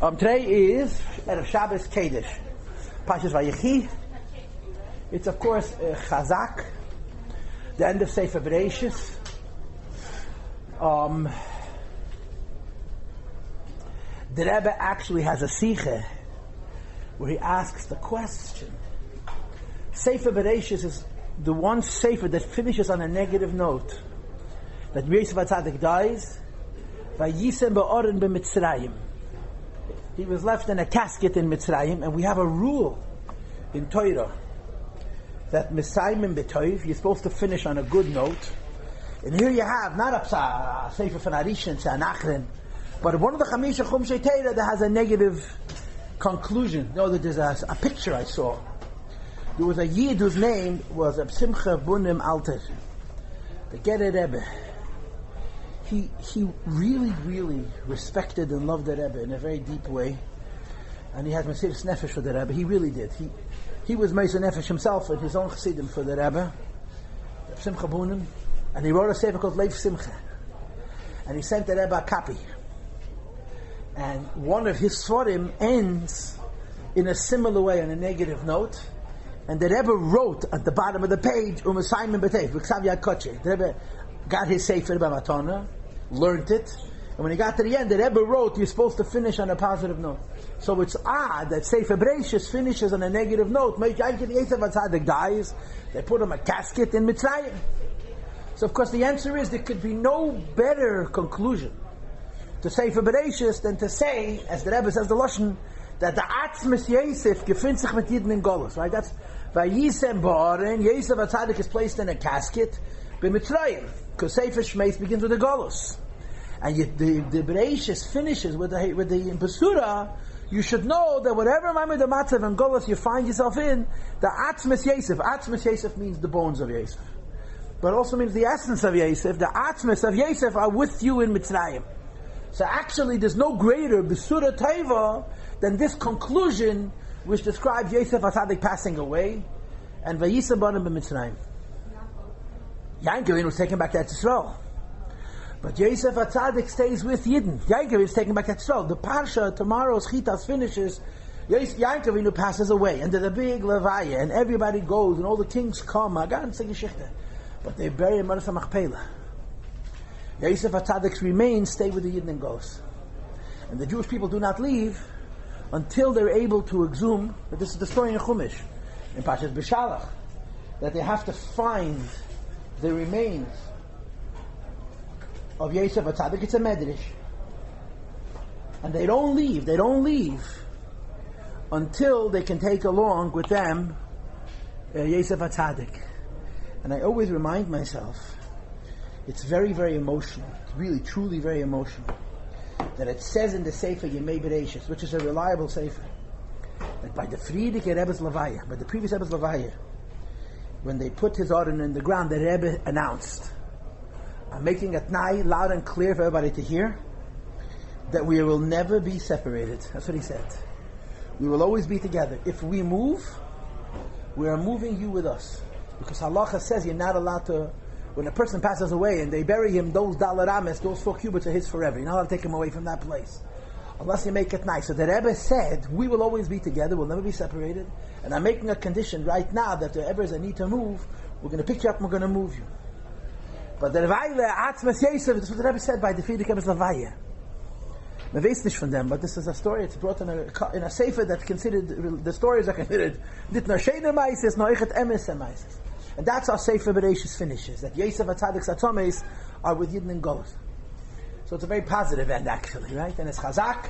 Today is Erev Shabbos Kodesh, Parsha VaYechi. It's of course Chazak, the end of Sefer Breishis. The Rebbe actually has a sicha where he asks the question. Sefer Breishis is the one sefer that finishes on a negative note. That Yosef dies, Vayisem ba'oren b'Mitzrayim. He was left in a casket in Mitzrayim, and we have a rule in Torah that Mesayim B'tov, you're supposed to finish on a good note. And here you have not a sefer from Arishan to Anachrin, but one of the Chamisha Chumshei Torah that has a negative conclusion. You know that there's a picture I saw. There was a Yid whose name was Simcha Bunim Alter, the Gerer Rebbe. He really respected and loved the Rebbe in a very deep way, and he had Mesiras Nefesh for the Rebbe. He really did. He was Mesiras Nefesh himself in his own Chassidim for the Rebbe, Simcha Bunim, and he wrote a sefer called Leif Simcha, and he sent the Rebbe a copy. And one of his Svarim ends in a similar way, on a negative note, and the Rebbe wrote at the bottom of the page, Mesayim B'tov, B'ksav Yad Kodesh. The Rebbe got his sefer b'matana, learned it, and when he got to the end, the Rebbe wrote, you're supposed to finish on a positive note. So it's odd that Sefer Breishis finishes on a negative note. Yosef dies, they put him a casket in Mitzrayim. So of course the answer is there could be no better conclusion to Sefer Breishis than to say, as the Rebbe says the Lashon, that the Atzmis Yosef gefindt sich mit Yidden in Golus. Right? That's Vayisem ba'oren, Yosef HaTzadik is placed in a casket b'Mitzrayim, because Sefer Shmeis begins with the Golus. And yet the Breishis finishes with the Basura. You should know that whatever Mamid Matzav and Golus you find yourself in, the Atzmis Yosef means the bones of Yosef, but also means the essence of Yosef. The Atzmis of Yosef are with you in Mitzrayim. So actually there's no greater Basura Taiva than this conclusion which describes Yosef HaTzadik passing away and Vayisem b'oren b'Mitzrayim. Yankov was taken back to Yisrael, but Yosef HaTzadik stays with Yidden. Yankov is taken back to Yisrael. The Parsha, tomorrow's Chitas finishes, Yankov passes away, and there's a big Levaya, and everybody goes, and all the kings come, but they bury him under the Machpelah. Yosef HaTzadik's remains stay with the Yidden and Gos. And the Jewish people do not leave until they're able to exhume, but this is the story in Chumash, in Parshas B'Shalach, that they have to find the remains of Yosef HaTzadik. It's a medrash, and they don't leave until they can take along with them Yosef HaTzadik. And I always remind myself, it's very, very emotional. It's really, truly very emotional that it says in the Sefer Yemei Breishis, which is a reliable Sefer, that by the Friedrich Rebbe's Levaya, by the previous Rebbe's Levaya, when they put his order in the ground, the Rebbe announced, I'm making it tnai loud and clear for everybody to hear, that we will never be separated. That's what he said. We will always be together. If we move, we are moving you with us. Because halacha says you're not allowed to, when a person passes away and they bury him, those dalarames, those 4 cubits are his forever. You're not allowed to take him away from that place, unless you make it nice. So the Rebbe said, we will always be together, we'll never be separated, and I'm making a condition right now that if there ever is a need to move, we're going to pick you up and we're going to move you. But the Revaile, Atzmas Yosef, this is what the Rebbe said by the Friedrich Rebbe's Levaya. I weiß nicht from them, but this is a story, it's brought in a sefer that's considered, the stories are considered, nit nur Sheiner Meises, nor Eichet Emes Meises. And that's how Sefer Breishis finishes, that Yosef HaTzadik's Atzomes are with Yidden and Golos. So it's a very positive end, actually, right? And it's Chazak,